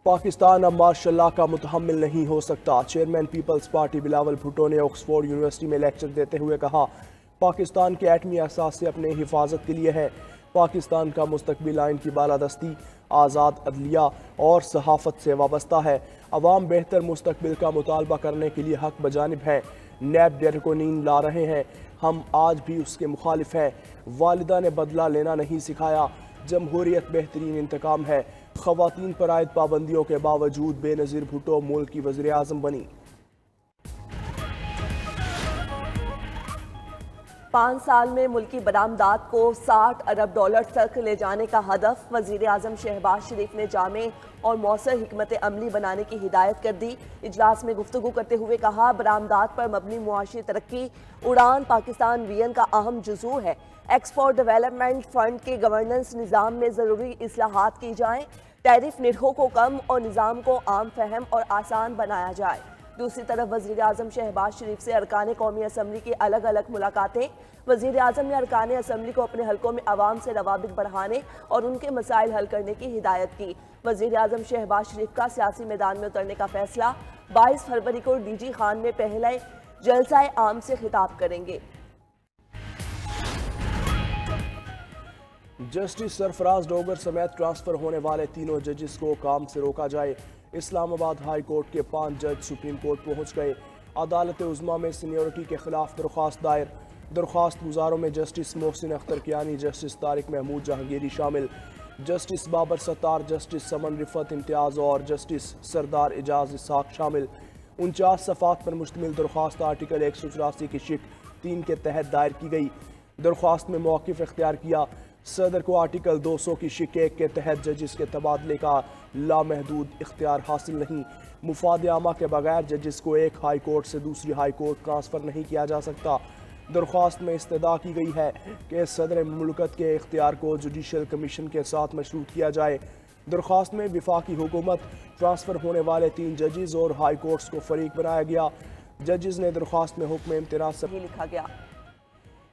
پاکستان اب مارشل اللہ کا متحمل نہیں ہو سکتا۔ چیئرمین پیپلز پارٹی بلاول بھٹو نے آکسفورڈ یونیورسٹی میں لیکچر دیتے ہوئے کہا، پاکستان کے ایٹمی اثاثے اپنے حفاظت کے لیے ہیں۔ پاکستان کا مستقبل آئین کی بالادستی، آزاد عدلیہ اور صحافت سے وابستہ ہے۔ عوام بہتر مستقبل کا مطالبہ کرنے کے لیے حق بجانب ہیں۔ نیب ڈر کو نیند لا رہے ہیں، ہم آج بھی اس کے مخالف ہیں۔ والدہ نے بدلہ لینا نہیں سکھایا، جمہوریت بہترین انتقام ہے۔ خواتین پر عائد پابندیوں کے باوجود بے نظیر بھٹو ملک کی وزیر اعظم بنی۔ 5 سال میں ملکی برآمدات کو 60 ارب ڈالر تک لے جانے کا ہدف وزیر اعظم شہباز شریف نے جامع اور مؤثر حکمت عملی بنانے کی ہدایت کر دی۔ اجلاس میں گفتگو کرتے ہوئے کہا، برآمدات پر مبنی معاشی ترقی اڑان پاکستان ویژن کا اہم جزو ہے۔ ایکسپورٹ ڈیولپمنٹ فنڈ کے گورننس نظام میں ضروری اصلاحات کی جائیں، ٹیرف نرخوں کو کم اور نظام کو عام فہم اور آسان بنایا جائے۔ دوسری طرف وزیر اعظم شہباز شریف سے ارکان قومی اسمبلی کی الگ الگ ملاقاتیں۔ وزیر اعظم نے ارکان اسمبلی کو اپنے حلقوں میں عوام سے روابط بڑھانے اور ان کے مسائل حل کرنے کی ہدایت کی۔ وزیر اعظم شہباز شریف کا سیاسی میدان میں اترنے کا فیصلہ 22 فروری کو ڈی جی خان میں پہلے جلسہ عام سے خطاب کریں گے۔ جسٹس سرفراز ڈوگر سمیت ٹرانسفر ہونے والے تینوں ججز کو کام سے روکا جائے۔ اسلام آباد ہائی کورٹ کے 5 جج سپریم کورٹ پہنچ گئے۔ عدالت عظمیٰ میں سینیورٹی کے خلاف درخواست دائر۔ درخواست گزاروں میں جسٹس محسن اختر کیانی، جسٹس طارق محمود جہانگیری شامل، جسٹس بابر ستار، جسٹس سمن رفت امتیاز اور جسٹس سردار اعجاز اسحاق شامل۔ 49 صفحات پر مشتمل درخواست آرٹیکل 184 کی شق 3 کے تحت دائر کی گئی۔ درخواست میں موقف اختیار کیا۔ صدر کو آرٹیکل 200 کی شق 1 کے تحت ججز کے تبادلے کا لامحدود اختیار حاصل نہیں۔ مفاد عامہ کے بغیر ججز کو ایک ہائی کورٹ سے دوسری ہائی کورٹ ٹرانسفر نہیں کیا جا سکتا۔ درخواست میں استدعا کی گئی ہے کہ صدر مملکت کے اختیار کو جوڈیشل کمیشن کے ساتھ مشروط کیا جائے۔ درخواست میں وفاقی حکومت، ٹرانسفر ہونے والے 3 ججز اور ہائی کورٹس کو فریق بنایا گیا۔ ججز نے درخواست میں حکم امتناع سے لکھا گیا۔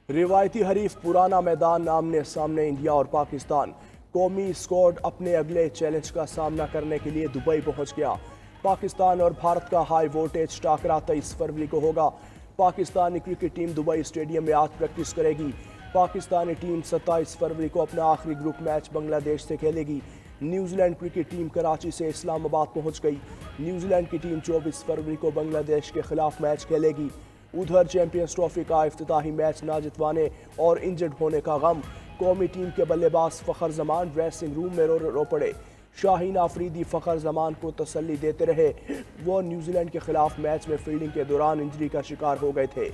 روایتی حریف پرانا میدان آمنے سامنے انڈیا اور پاکستان۔ قومی اسکواڈ اپنے اگلے چیلنج کا سامنا کرنے کے لیے دبئی پہنچ گیا۔ پاکستان اور بھارت کا ہائی وولٹیج ٹاکرا 23 فروری کو ہوگا۔ Pakistani cricket team Dubai stadium میں آج پریکٹس کرے گی۔ پاکستانی ٹیم 27 فروری کو اپنا آخری گروپ میچ بنگلہ دیش سے کھیلے گی۔ New Zealand cricket team Karachi سے اسلام آباد پہنچ گئی۔ نیوزی لینڈ کی ٹیم 24 فروری کو بنگلہ دیش کے خلاف میچ کھیلے گی۔ ادھر چیمپئنز ٹرافی کا افتتاحی میچ نہ جتوانے اور انجرڈ ہونے کا غم۔ قومی ٹیم کے بلے باز فخر زمان ڈریسنگ روم میں رو پڑے۔ شاہین آفریدی فخر زمان کو تسلی دیتے رہے، وہ نیوزی لینڈ کے خلاف میچ میں فیلڈنگ کے دوران انجری کا شکار ہو گئے تھے۔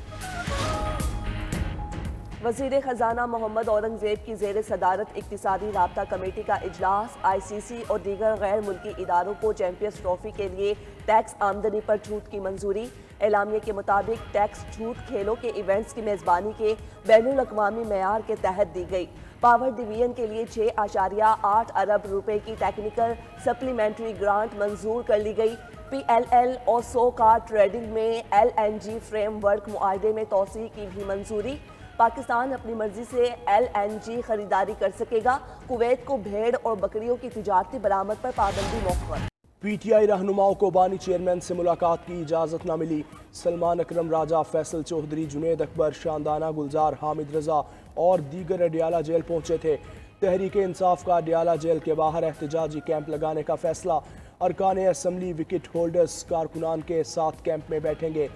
وزیر خزانہ محمد اورنگزیب کی زیر صدارت اقتصادی رابطہ کمیٹی کا اجلاس۔ آئی سی سی اور دیگر غیر ملکی اداروں کو چیمپئنز ٹرافی کے لیے ٹیکس آمدنی پر چھوٹ کی منظوری۔ اعلامیے کے مطابق ٹیکس چھوٹ کھیلوں کے ایونٹس کی میزبانی کے بین الاقوامی معیار کے تحت دی گئی۔ پاور ڈویژن کے لیے 6.8 ارب روپے کی ٹیکنیکل سپلیمنٹری گرانٹ منظور کر لی گئی۔ پی ایل ایل اور سو کار ٹریڈنگ میں L N G framework معاہدے میں توسیع کی بھی منظوری۔ پاکستان اپنی مرضی سے ایل این جی خریداری کر سکے گا۔ کویت کو بھیڑ اور بکریوں کی تجارتی برآمد پر پابندی موخر۔ پی ٹی آئی رہنماؤں کو بانی چیئرمین سے ملاقات کی اجازت نہ ملی۔ سلمان اکرم راجہ، فیصل چودھری، جنید اکبر، شاندانہ گلزار، حامد رضا اور دیگر اڈیالہ جیل پہنچے تھے۔ تحریک انصاف کا اڈیالہ جیل کے باہر احتجاجی کیمپ لگانے کا فیصلہ۔ ارکان اسمبلی وکٹ ہولڈرز کارکنان کے ساتھ کیمپ میں بیٹھیں گے۔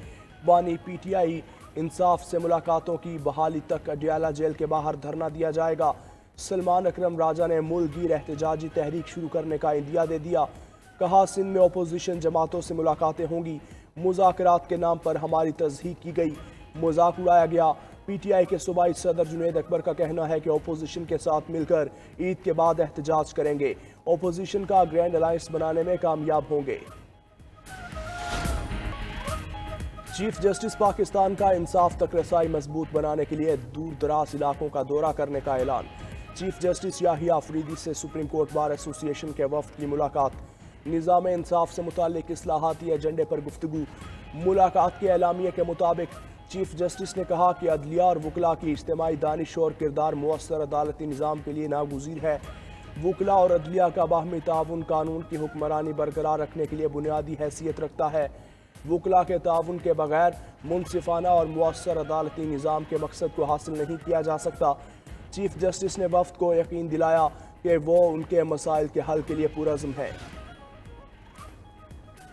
بانی پی ٹی آئی انصاف سے ملاقاتوں کی بحالی تک اڈیالہ جیل کے باہر دھرنا دیا جائے گا۔ سلمان اکرم راجہ نے ملک گیر احتجاجی تحریک شروع کرنے کا عندیہ دے دیا۔ کہا، سندھ میں اپوزیشن جماعتوں سے ملاقاتیں ہوں گی۔ مذاکرات کے نام پر ہماری تصحیح کی گئی، مذاق اڑایا گیا۔ پی ٹی آئی کے صوبائی صدر جنید اکبر کا کہنا ہے کہ اپوزیشن کے ساتھ مل کر عید کے بعد احتجاج کریں گے۔ اپوزیشن کا گرینڈ الائنس بنانے میں کامیاب ہوں گے۔ چیف جسٹس پاکستان کا انصاف تک رسائی مضبوط بنانے کے لیے دور دراز علاقوں کا دورہ کرنے کا اعلان۔ چیف جسٹس یاحییٰ آفریدی سے سپریم کورٹ بار ایسوسی ایشن کے وفد کی ملاقات۔ نظام انصاف سے متعلق اصلاحاتی ایجنڈے پر گفتگو۔ ملاقات کے اعلامیے کے مطابق چیف جسٹس نے کہا کہ عدلیہ اور وکلاء کی اجتماعی دانش اور کردار مؤثر عدالتی نظام کے لیے ناگزیر ہے۔ وکلا اور عدلیہ کا باہمی تعاون قانون کی حکمرانی برقرار رکھنے کے لیے بنیادی حیثیت رکھتا ہے۔ وکلا کے تعاون کے بغیر منصفانہ اور مؤثر عدالتی نظام کے مقصد کو حاصل نہیں کیا جا سکتا۔ چیف جسٹس نے وفد کو یقین دلایا کہ وہ ان کے مسائل کے حل کے لیے پرعزم ہیں۔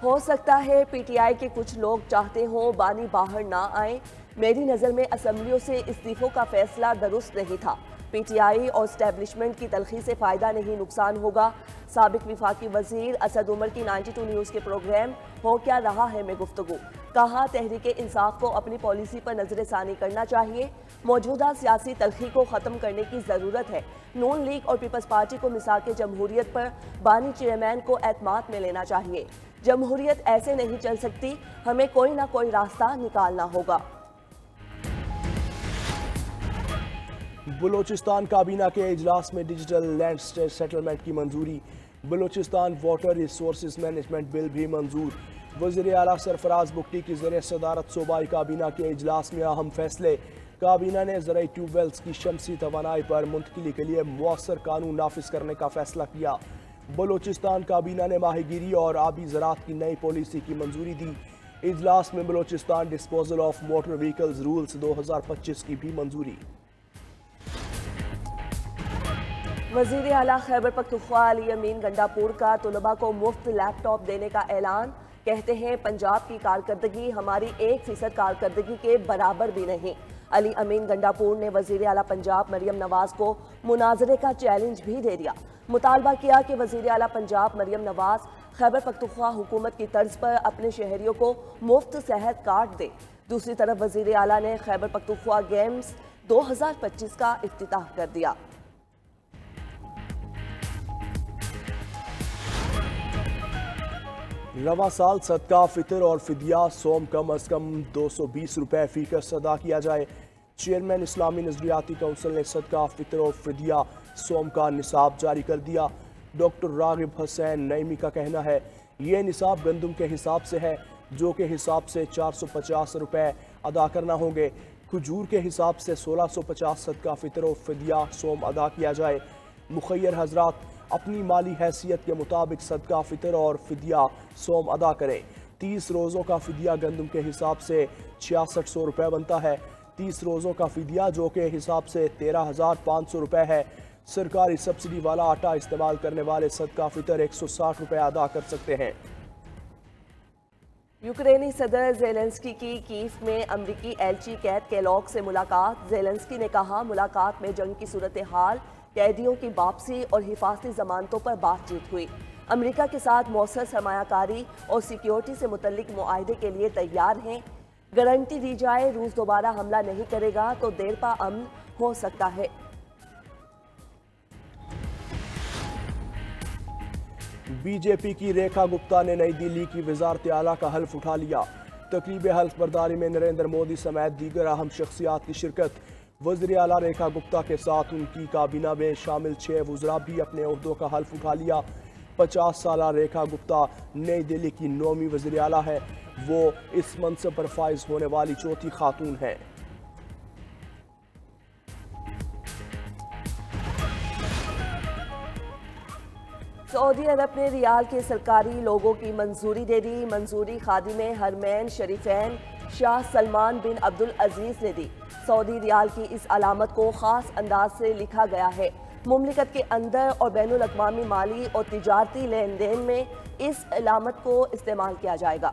ہو سکتا ہے پی ٹی آئی کے کچھ لوگ چاہتے ہوں بانی باہر نہ آئیں۔ میری نظر میں اسمبلیوں سے استعفوں کا فیصلہ درست نہیں تھا۔ پی ٹی آئی اور اسٹیبلشمنٹ کی تلخی سے فائدہ نہیں نقصان ہوگا۔ سابق وفاقی وزیر اسد عمر کی 92 نیوز کے پروگرام ہو کیا رہا ہے میں گفتگو، کہا تحریک انصاف کو اپنی پالیسی پر نظر ثانی کرنا چاہیے۔ موجودہ سیاسی تلخی کو ختم کرنے کی ضرورت ہے۔ نون لیگ اور پیپلز پارٹی کو مساق جمہوریت پر بانی چیئرمین کو اعتماد میں لینا چاہیے۔ جمہوریت ایسے نہیں چل سکتی، ہمیں کوئی نہ کوئی راستہ نکالنا ہوگا۔ بلوچستان کابینہ کے اجلاس میں ڈیجیٹل لینڈ سیٹلمنٹ کی منظوری۔ بلوچستان واٹر ریسورسز مینجمنٹ بل بھی منظور۔ وزیر اعلیٰ سرفراز بگٹی کی زیر صدارت صوبائی کابینہ کے اجلاس میں اہم فیصلے۔ کابینہ نے زرعی ٹیوب ویلز کی شمسی توانائی پر منتقلی کے لیے مؤثر قانون نافذ کرنے کا فیصلہ کیا۔ بلوچستان کابینہ نے ماہی گیری اور آبی زراعت کی نئی پالیسی کی منظوری دی۔ اجلاس میں Balochistan disposal of motor vehicles rules 2025 کی بھی منظوری۔ وزیر اعلیٰ خیبر پختونخوا علی امین گنڈاپور کا طلباء کو مفت لیپ ٹاپ دینے کا اعلان۔ کہتے ہیں پنجاب کی کارکردگی ہماری 1% کارکردگی کے برابر بھی نہیں۔ علی امین گنڈاپور نے وزیر اعلیٰ پنجاب مریم نواز کو مناظرے کا چیلنج بھی دے دیا۔ مطالبہ کیا کہ وزیر اعلیٰ پنجاب مریم نواز خیبر پختونخوا حکومت کی طرز پر اپنے شہریوں کو مفت صحت کارڈ دے۔ دوسری طرف وزیر اعلیٰ نے خیبر پختونخوا گیمز 2025 کا افتتاح کر دیا۔ رواں سال صدقہ فطر اور فدیہ سوم کم از کم 220 روپے فی کس ادا کیا جائے۔ چیئرمین اسلامی نظریاتی کونسل نے صدقہ فطر اور فدیہ سوم کا نصاب جاری کر دیا۔ ڈاکٹر راغب حسین نعیمی کا کہنا ہے یہ نصاب گندم کے حساب سے ہے، جو کے حساب سے 450 روپے ادا کرنا ہوں گے۔ کھجور کے حساب سے 1650 صدقہ فطر اور فدیہ سوم ادا کیا جائے۔ مخیر حضرات اپنی مالی حیثیت کے مطابق صدقہ فطر اور فدیہ سوم ادا کریں۔ 30 روزوں کا فدیہ گندم کے حساب سے 6600 روپے بنتا ہے۔ 30 روزوں کا فدیہ جو کے حساب سے 13500 روپے ہے۔ سرکاری سبسڈی والا آٹا استعمال کرنے والے صدقہ فطر 160 روپے ادا کر سکتے ہیں۔ یوکرینی صدر زیلنسکی کی کیف میں امریکی ایلچی کیت کیلاگ سے ملاقات۔ زیلنسکی نے کہا ملاقات میں جنگ کی صورتحال، قیدیوں کی واپسی اور حفاظتی ضمانتوں پر بات چیت ہوئی۔ امریکہ کے ساتھ مؤثر سرمایہ کاری اور سیکیورٹی سے متعلق معاہدے کے لیے تیار ہیں۔ گارنٹی دی جائے روس دوبارہ حملہ نہیں کرے گا تو دیر پا امن ہو سکتا ہے۔ بی جے پی کی ریکھا گپتا نے نئی دلی کی وزارت اعلیٰ کا حلف اٹھا لیا۔ تقریب حلف برداری میں نریندر مودی سمیت دیگر اہم شخصیات کی شرکت۔ وزیر اعلیٰ ریکھا گپتا کے ساتھ ان کی کابینہ میں شامل 6 وزراء بھی اپنے عہدوں کا حلف اٹھا لیا۔ 50 سالہ ریکھا گپتا نئی دلی کی 9ویں وزیر اعلیٰ ہے۔ وہ اس منصب پر فائز ہونے والی 4تھی خاتون ہیں۔ سعودی عرب نے ریال کے سرکاری لوگوں کی منظوری دے دی۔ منظوری خادم حرمین شریفین شاہ سلمان بن عبدالعزیز نے دی۔ سعودی ریال کی اس علامت کو خاص انداز سے لکھا گیا ہے۔ مملکت کے اندر اور بین الاقوامی مالی اور تجارتی لین دین میں اس علامت کو استعمال کیا جائے گا۔